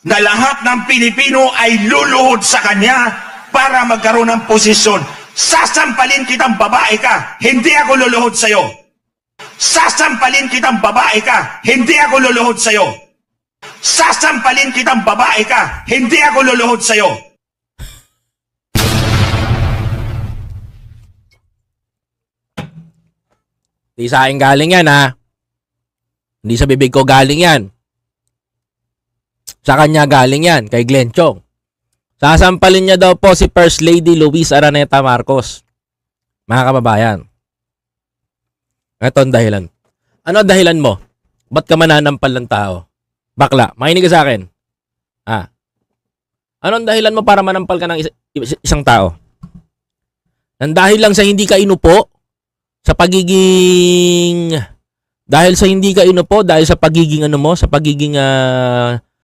na lahat ng Pilipino ay luluhod sa kanya para magkaroon ng posisyon. Sasampalin kitang babae ka, hindi ako luluhod sa'yo. Sasampalin kitang babae ka, hindi ako luluhod sa'yo. Sasampalin kitang babae ka, hindi ako luluhod sa'yo. Hindi sa akin galing yan, ha? Hindi sa bibig ko galing yan. Sa kanya galing yan, kay Glenn Chong. Sasampalin niya daw po si First Lady Luis Araneta Marcos. Mga kababayan. Ito ang dahilan. Ano ang dahilan mo? Ba't ka mananampal ng tao? Bakla, makinig ka sa akin. Ano ang dahilan mo para manampal ka ng isang tao? Nang dahil lang sa hindi ka inupo, sa pagiging... Dahil sa hindi ka inupo, dahil sa pagiging ano mo, sa pagiging